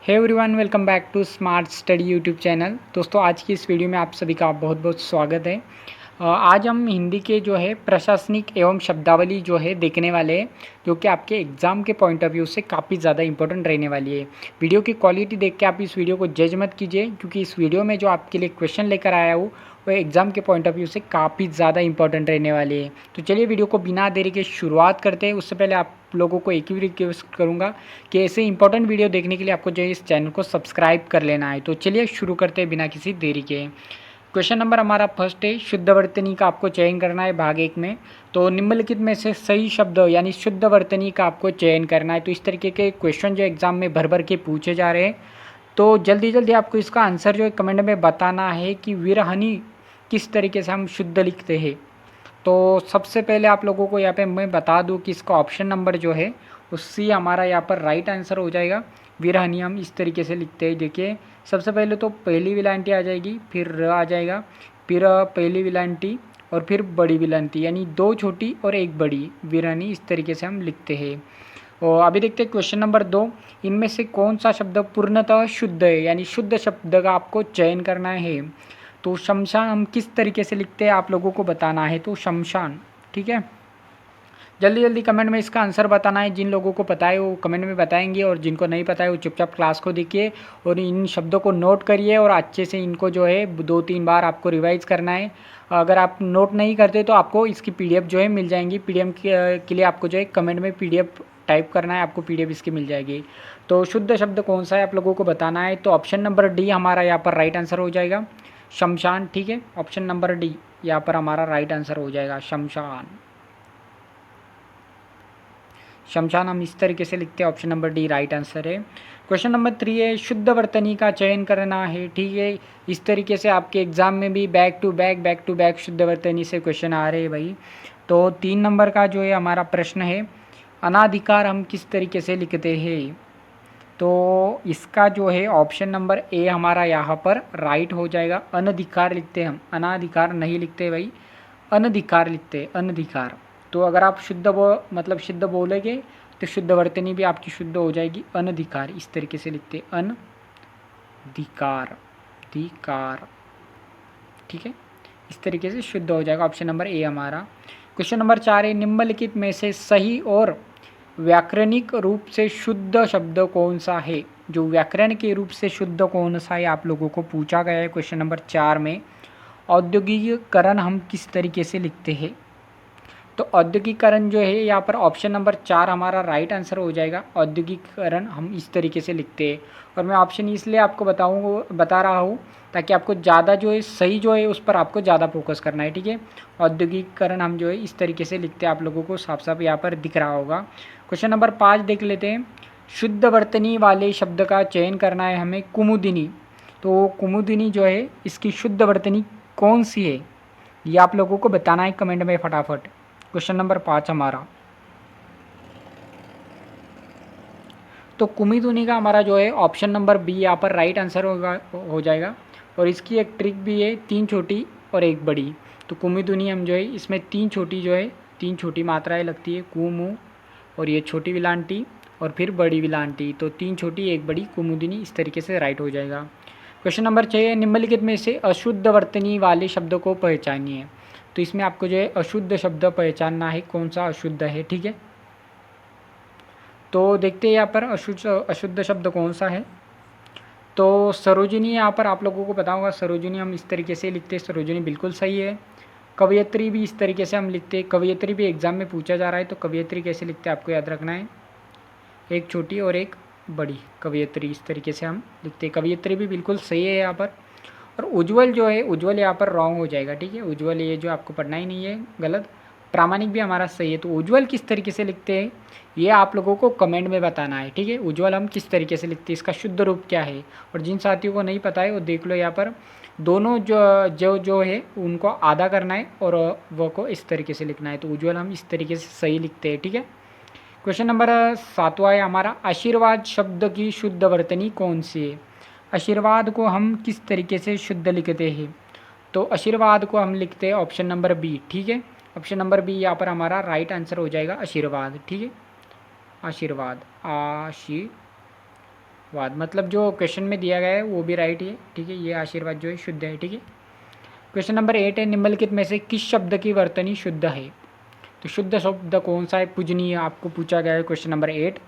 Hey everyone, welcome back to Smart Study YouTube channel. दोस्तों, आज की इस वीडियो में आप सभी का बहुत बहुत स्वागत है। आज हम हिंदी के जो है प्रशासनिक एवं शब्दावली जो है देखने वाले हैं, जो कि आपके एग्ज़ाम के पॉइंट ऑफ व्यू से काफ़ी ज़्यादा इंपॉर्टेंट रहने वाली है। वीडियो की क्वालिटी देख के आप इस वीडियो को जज मत कीजिए, क्योंकि इस वीडियो में जो आपके लिए क्वेश्चन लेकर आया हूँ वो एग्ज़ाम के पॉइंट ऑफ व्यू से काफ़ी ज़्यादा इंपॉर्टेंट रहने वाली है। तो चलिए वीडियो को बिना देरी के शुरुआत करते हैं। उससे पहले आप लोगों को एक ही रिक्वेस्ट करूँगा कि ऐसे इंपॉर्टेंट वीडियो देखने के लिए आपको जो है इस चैनल को सब्सक्राइब कर लेना है। तो चलिए शुरू करते हैं बिना किसी देरी के। क्वेश्चन नंबर हमारा फर्स्ट है, शुद्ध वर्तनी का आपको चयन करना है भाग 1 में। तो निम्नलिखित में से सही शब्द यानी शुद्ध वर्तनी का आपको चयन करना है। तो इस तरीके के क्वेश्चन जो एग्जाम में भर भर के पूछे जा रहे हैं, तो जल्दी जल्दी आपको इसका आंसर जो है कमेंट में बताना है कि विरहनी किस तरीके से हम शुद्ध लिखते हैं। तो सबसे पहले आप लोगों को यहाँ पे मैं बता दूँ कि इसका ऑप्शन नंबर जो है उससे हमारा यहाँ पर राइट आंसर हो जाएगा। विरहनी हम इस तरीके से लिखते हैं। देखिए, सबसे पहले तो पहली विलांटी आ जाएगी, फिर र आ जाएगा, फिर पहली विलांटी और फिर बड़ी विलांटी, यानी 2 छोटी और 1 बड़ी विरहनी। इस तरीके से हम लिखते हैं। और अभी देखते हैं क्वेश्चन नंबर 2, इनमें से कौन सा शब्द पूर्णतः शुद्ध है, यानी शुद्ध शब्द का आपको चयन करना है। तो शमशान हम किस तरीके से लिखते हैं आप लोगों को बताना है। तो शमशान, ठीक है। जल्दी जल्दी कमेंट में इसका आंसर बताना है। जिन लोगों को पता है वो कमेंट में बताएंगे, और जिनको नहीं पता है वो चुपचाप क्लास को देखिए और इन शब्दों को नोट करिए, और अच्छे से इनको जो है 2-3 बार आपको रिवाइज करना है। अगर आप नोट नहीं करते तो आपको इसकी पीडीएफ जो है मिल जाएंगी। पीडीएफ के लिए आपको जो है कमेंट में पीडीएफ टाइप करना है, आपको पीडीएफ इसकी मिल जाएगी। तो शुद्ध शब्द कौन सा है आप लोगों को बताना है। तो ऑप्शन नंबर डी हमारा यहाँ पर राइट आंसर हो जाएगा, शमशान, ठीक है। ऑप्शन नंबर डी यहाँ पर हमारा राइट आंसर हो जाएगा, शमशान। शमशान हम इस तरीके से लिखते हैं, option number D right answer है। क्वेश्चन नंबर 3 है, शुद्ध वर्तनी का चयन करना है, ठीक है। इस तरीके से आपके एग्जाम में भी बैक टू बैक शुद्ध वर्तनी से क्वेश्चन आ रहे हैं भाई। तो 3 नंबर का जो है हमारा प्रश्न है, अनाधिकार हम किस तरीके से लिखते हैं। तो इसका जो है ऑप्शन नंबर ए हमारा यहाँ पर राइट हो जाएगा। अनधिकार लिखते हैं हम, अनाधिकार नहीं लिखते भाई, अनधिकार लिखते हैं, अनधिकार। तो अगर आप मतलब शुद्ध बोलेंगे तो शुद्ध वर्तनी भी आपकी शुद्ध हो जाएगी। अनधिकार इस तरीके से लिखते हैं, अनधिकार, धिकार, ठीक है। इस तरीके से शुद्ध हो जाएगा, ऑप्शन नंबर ए हमारा। क्वेश्चन नंबर 4 है, निम्नलिखित में से सही और व्याकरणिक रूप से शुद्ध शब्द कौन सा है। जो व्याकरण के रूप से शुद्ध कौन सा है आप लोगों को पूछा गया है क्वेश्चन नंबर 4 में। औद्योगिकीकरण हम किस तरीके से लिखते हैं। तो औद्योगिकीकरण जो है यहाँ पर ऑप्शन नंबर 4 हमारा राइट आंसर हो जाएगा। औद्योगिकीकरण हम इस तरीके से लिखते हैं, और मैं ऑप्शन इसलिए आपको बता रहा हूँ ताकि आपको ज़्यादा जो है सही जो है उस पर आपको ज़्यादा फोकस करना है, ठीक है। औद्योगिकीकरण हम जो है इस तरीके से लिखते हैं, आप लोगों को साफ साफ यहाँ पर दिख रहा होगा। क्वेश्चन नंबर 5 देख लेते हैं, शुद्ध वर्तनी वाले शब्द का चयन करना है हमें, कुमुदिनी। तो कुमुदिनी जो है इसकी शुद्ध वर्तनी कौन सी है ये आप लोगों को बताना है कमेंट में फटाफट। क्वेश्चन नंबर 5 हमारा, तो कुमुदिनी का हमारा जो है ऑप्शन नंबर बी यहाँ पर राइट आंसर हो जाएगा। और इसकी एक ट्रिक भी है, 3 छोटी और 1 बड़ी। तो कुमुदिनी हम जो है इसमें 3 छोटी जो है 3 छोटी मात्राएं लगती है, कुमु, और ये छोटी विलांटी और फिर बड़ी विलांटी। तो 3 छोटी 1 बड़ी, कुमुदिनी, इस तरीके से राइट हो जाएगा। क्वेश्चन नंबर 6, निम्नलिखित में से अशुद्ध वर्तनी वाले शब्द को पहचानिए। तो इसमें आपको जो है अशुद्ध शब्द पहचानना है, कौन सा अशुद्ध है, ठीक है। तो देखते हैं यहाँ पर अशुद्ध शब्द कौन सा है। तो सरोजिनी यहाँ पर आप लोगों को पता होगा, सरोजिनी हम इस तरीके से लिखते हैं, सरोजिनी बिल्कुल सही है। कवयत्री भी इस तरीके से हम लिखते हैं, कवयत्री भी एग्जाम में पूछा जा रहा है। तो कवयत्री कैसे लिखते हैं आपको याद रखना है, 1 छोटी और 1 बड़ी, कवयत्री इस तरीके से हम लिखते हैं। कवयत्री भी बिल्कुल सही है यहाँ पर। और उज्ज्वल जो है, उज्ज्वल यहाँ पर रॉन्ग हो जाएगा, ठीक है। उज्ज्वल ये जो आपको पढ़ना ही नहीं है, गलत। प्रामाणिक भी हमारा सही है। तो उज्ज्वल किस तरीके से लिखते हैं ये आप लोगों को कमेंट में बताना है, ठीक है। उज्ज्वल हम किस तरीके से लिखते हैं, इसका शुद्ध रूप क्या है। और जिन साथियों को नहीं पता है वो देख लो, यहाँ पर दोनों जो है उनको आधा करना है और वो को इस तरीके से लिखना है। तो उज्ज्वल हम इस तरीके से सही लिखते हैं, ठीक है। क्वेश्चन नंबर 7वां है हमारा, आशीर्वाद शब्द की शुद्ध वर्तनी कौन सी है। आशीर्वाद को हम किस तरीके से शुद्ध लिखते हैं। तो आशीर्वाद को हम लिखते हैं ऑप्शन नंबर बी, ठीक है। ऑप्शन नंबर बी यहाँ पर हमारा राइट आंसर हो जाएगा, आशीर्वाद, ठीक है। आशीर्वाद, वाद, मतलब जो क्वेश्चन में दिया गया है वो भी राइट है, ठीक है। ये आशीर्वाद जो है शुद्ध है, ठीक है। क्वेश्चन नंबर 8 है, निम्नलिखित में से किस शब्द की वर्तनी शुद्ध है? तो शुद्ध शब्द कौन सा है? पूजनीय आपको पूछा गया है क्वेश्चन नंबर 8।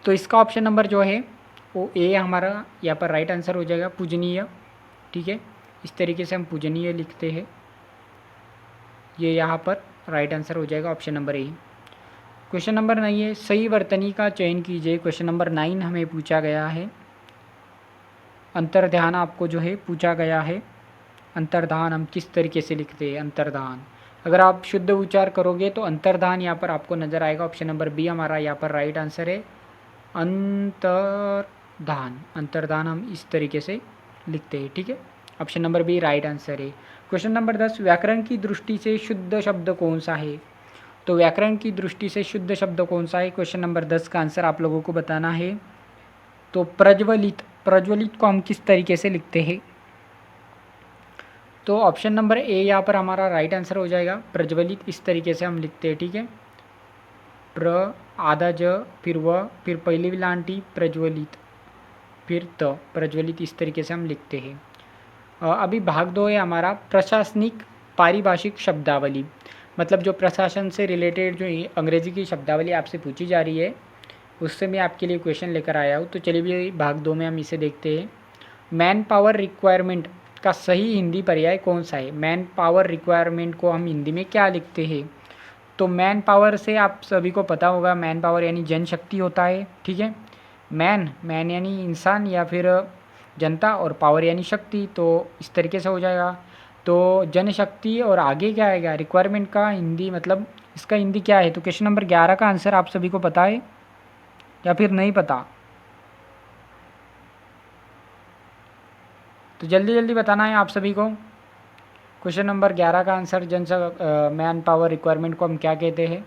तो इसका ऑप्शन नंबर जो है वो ए हमारा यहाँ पर राइट आंसर हो जाएगा, पूजनीय, ठीक है। इस तरीके से हम पूजनीय लिखते हैं, ये यहाँ पर राइट आंसर हो जाएगा option number A. Question number 9 है, सही वर्तनी का चयन कीजिए। क्वेश्चन नंबर 9 हमें पूछा गया है। अंतर्ध्यान आपको जो है पूछा गया है। अंतर्धान हम किस तरीके से लिखते हैं? अंतर्धान, अगर आप शुद्ध उच्चार करोगे तो अंतर्धान यहाँ पर आपको नज़र आएगा। ऑप्शन नंबर बी हमारा यहाँ पर राइट आंसर है, अंतर्धान। अंतर्धान हम इस तरीके से लिखते हैं, ठीक है। Option number B right answer है। क्वेश्चन नंबर 10, व्याकरण की दृष्टि से शुद्ध शब्द कौन सा है? तो व्याकरण की दृष्टि से शुद्ध शब्द कौन सा है? क्वेश्चन नंबर 10 का आंसर आप लोगों को बताना है। तो प्रज्वलित, प्रज्वलित को हम किस तरीके से लिखते हैं? तो ऑप्शन नंबर ए यहाँ पर हमारा राइट आंसर हो जाएगा, प्रज्वलित इस तरीके से हम लिखते हैं, ठीक है। प्र, आधा ज, फिर व, फिर पहली विलांटी प्रज्वलित, फिर त, प्रज्वलित इस तरीके से हम लिखते हैं। अभी भाग 2 है हमारा, प्रशासनिक पारिभाषिक शब्दावली, मतलब जो प्रशासन से रिलेटेड जो अंग्रेजी की शब्दावली आपसे पूछी जा रही है उससे मैं आपके लिए क्वेश्चन लेकर आया हूँ। तो चलिए भी भाग 2 में हम इसे देखते हैं। मैन पावर रिक्वायरमेंट का सही हिंदी पर्याय कौन सा है? मैन पावर रिक्वायरमेंट को हम हिंदी में क्या लिखते हैं? तो मैन पावर से आप सभी को पता होगा, मैन पावर यानी जनशक्ति होता है, ठीक है। मैन यानी इंसान या फिर जनता, और पावर यानी शक्ति, तो इस तरीके से हो जाएगा। तो जनशक्ति और आगे क्या आएगा? रिक्वायरमेंट का हिंदी, मतलब इसका हिंदी क्या है? तो क्वेश्चन नंबर 11 का आंसर आप सभी को पता है या फिर नहीं पता? तो जल्दी जल्दी बताना है आप सभी को। क्वेश्चन नंबर 11 का आंसर मैन पावर रिक्वायरमेंट को हम क्या कहते हैं?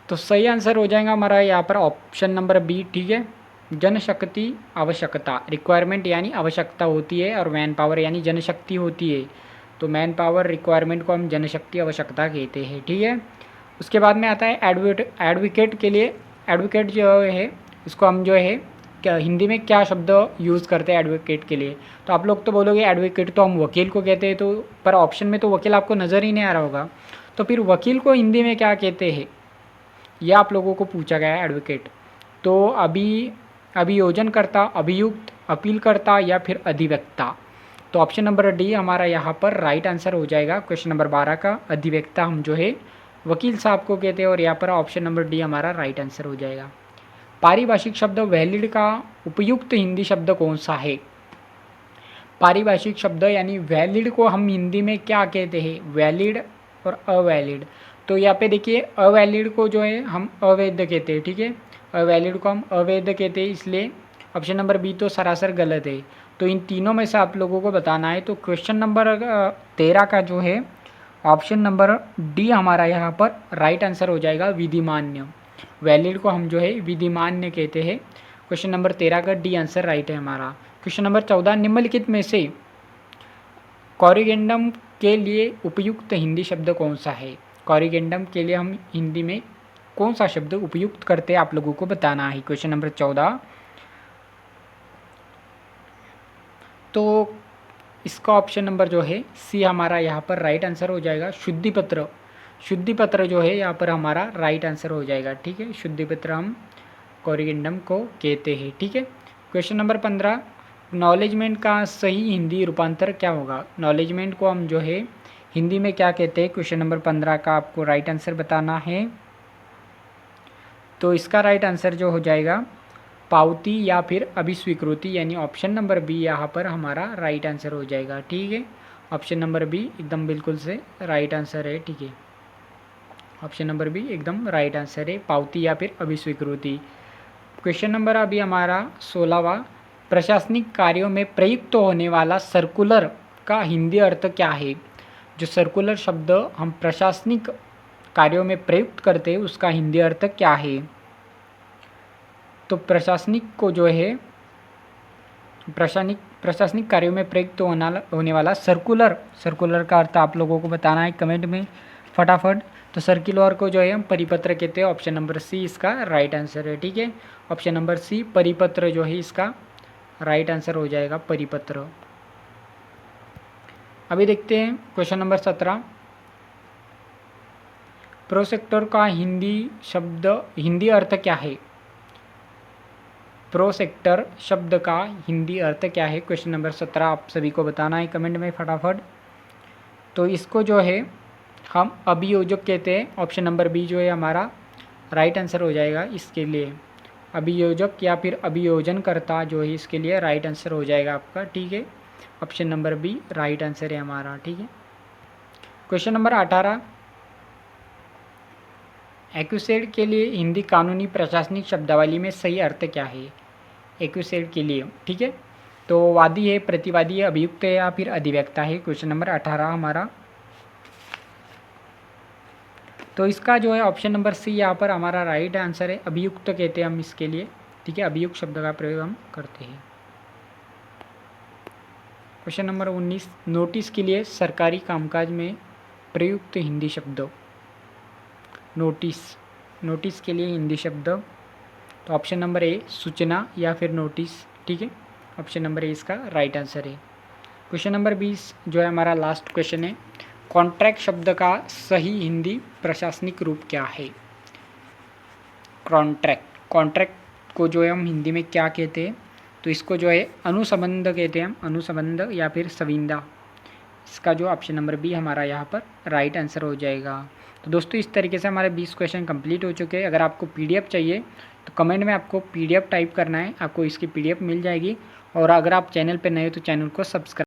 तो सही आंसर हो जाएगा हमारा यहाँ पर ऑप्शन नंबर बी, ठीक है। जनशक्ति आवश्यकता, रिक्वायरमेंट यानी आवश्यकता होती है और मैन पावर यानी जनशक्ति होती है। तो मैन पावर रिक्वायरमेंट को हम जनशक्ति आवश्यकता कहते हैं, ठीक है। उसके बाद में आता है एडवोकेट के लिए। एडवोकेट जो है इसको हम जो है क्या हिंदी में क्या शब्द यूज़ करते हैं एडवोकेट के लिए? तो आप लोग तो बोलोगे एडवोकेट तो हम वकील को कहते हैं, तो पर ऑप्शन में तो वकील आपको नज़र ही नहीं आ रहा होगा। तो फिर वकील को हिंदी में क्या कहते हैं? यह आप लोगों को पूछा गया है, एडवोकेट। तो अभियोजनकर्ता, अभियुक्त, अपीलकर्ता या फिर अधिवक्ता। तो ऑप्शन नंबर डी हमारा यहाँ पर राइट आंसर हो जाएगा। क्वेश्चन नंबर 12 का अधिवक्ता हम जो है वकील साहब को कहते हैं और यहाँ पर ऑप्शन नंबर डी हमारा राइट आंसर हो जाएगा। पारिभाषिक शब्द वैलिड का उपयुक्त हिंदी शब्द कौन सा है? पारिभाषिक शब्द यानी वैलिड को हम हिंदी में क्या कहते हैं? वैलिड और अवैलिड। तो यहाँ पे देखिए, अवैलिड को जो है हम अवैध कहते हैं, ठीक है। अवैलिड को हम अवैध कहते हैं, इसलिए ऑप्शन नंबर बी तो सरासर गलत है। तो इन तीनों में से आप लोगों को बताना है। तो क्वेश्चन नंबर 13 का जो है ऑप्शन नंबर डी हमारा यहाँ पर राइट आंसर हो जाएगा, विधिमान्य। वैलिड को हम जो है विधिमान्य कहते हैं। क्वेश्चन नंबर 13 का डी आंसर राइट है हमारा। क्वेश्चन नंबर 14, निम्नलिखित में से कॉरिगेंडम के लिए उपयुक्त हिंदी शब्द कौन सा है? कॉरिगेंडम के लिए हम हिंदी में कौन सा शब्द उपयुक्त करते हैं आप लोगों को बताना है। क्वेश्चन नंबर 14, तो इसका ऑप्शन नंबर जो है सी हमारा यहाँ पर राइट आंसर हो जाएगा, शुद्धिपत्र। शुद्धिपत्र जो है यहाँ पर हमारा राइट आंसर हो जाएगा, ठीक है। शुद्धिपत्र हम कॉरिगेंडम को कहते हैं, ठीक है। क्वेश्चन नंबर 15, नॉलेजमेंट का सही हिंदी रूपांतर क्या होगा? नॉलेजमेंट को हम जो है हिंदी में क्या कहते हैं? क्वेश्चन नंबर 15 का आपको राइट आंसर बताना है। तो इसका राइट आंसर जो हो जाएगा पावती या फिर अभिस्वीकृति, यानी ऑप्शन नंबर बी यहाँ पर हमारा राइट आंसर हो जाएगा, ठीक है। ऑप्शन नंबर बी एकदम बिल्कुल से राइट आंसर है, ठीक है। ऑप्शन नंबर बी एकदम राइट आंसर है, पावती या फिर अभिस्वीकृति। क्वेश्चन नंबर अभी हमारा 16वां, प्रशासनिक कार्यों में प्रयुक्त होने वाला सर्कुलर का हिंदी अर्थ क्या है? जो सर्कुलर शब्द हम प्रशासनिक कार्यों में प्रयुक्त करते हैं उसका हिंदी अर्थ क्या है? तो प्रशासनिक को जो है प्रशासनिक कार्यों में प्रयुक्त होने वाला सर्कुलर का अर्थ आप लोगों को बताना है कमेंट में। फटाफट। तो सर्कुलर को जो है हम परिपत्र कहते हैं। ऑप्शन नंबर सी इसका राइट आंसर है। ठीक है, ऑप्शन नंबर सी परिपत्र जो है इसका राइट आंसर हो जाएगा, परिपत्र। अभी देखते हैं क्वेश्चन नंबर 17। प्रोसेक्टर का हिंदी अर्थ क्या है? प्रोसेक्टर शब्द का हिंदी अर्थ क्या है? क्वेश्चन नंबर 17 आप सभी को बताना है कमेंट में फटाफट। तो इसको जो है हम अभियोजक कहते हैं। ऑप्शन नंबर बी जो है हमारा राइट आंसर हो जाएगा इसके लिए। अभियोजक या फिर अभियोजनकर्ता जो है इसके लिए राइट आंसर हो जाएगा आपका। ठीक है, option number B right answer है हमारा। ठीक है, क्वेश्चन नंबर 18। एक्यूसेड के लिए हिंदी कानूनी प्रशासनिक शब्दावली में सही अर्थ क्या है? एक्यूसेड के लिए, ठीक है, तो वादी है, प्रतिवादी है, अभियुक्त है या फिर अधिवक्ता है। क्वेश्चन नंबर 18 हमारा। तो इसका जो है ऑप्शन नंबर सी यहाँ पर हमारा राइट आंसर है। अभियुक्त कहते हैं हम इसके लिए। ठीक है, अभियुक्त शब्द का प्रयोग हम करते हैं। Question number 19। नोटिस के लिए सरकारी कामकाज में प्रयुक्त हिंदी शब्द। नोटिस के लिए हिंदी शब्द, तो ऑप्शन नंबर ए सूचना या फिर नोटिस। ठीक है, ऑप्शन नंबर ए इसका राइट आंसर है। क्वेश्चन नंबर 20 जो है हमारा लास्ट क्वेश्चन है। कॉन्ट्रैक्ट शब्द का सही हिंदी प्रशासनिक रूप क्या है? कॉन्ट्रैक्ट को जो है हम हिंदी में क्या कहते हैं? तो इसको जो है अनुसंबंध कहते हैं हम, अनुसंबंध या फिर संविदा। इसका जो ऑप्शन नंबर बी हमारा यहाँ पर राइट आंसर हो जाएगा। तो दोस्तों इस तरीके से हमारे 20 क्वेश्चन कंप्लीट हो चुके हैं। अगर आपको पीडीएफ चाहिए तो कमेंट में आपको पीडीएफ टाइप करना है, आपको इसकी पीडीएफ मिल जाएगी। और अगर आप चैनल पर नए हो तो चैनल को सब्सक्राइब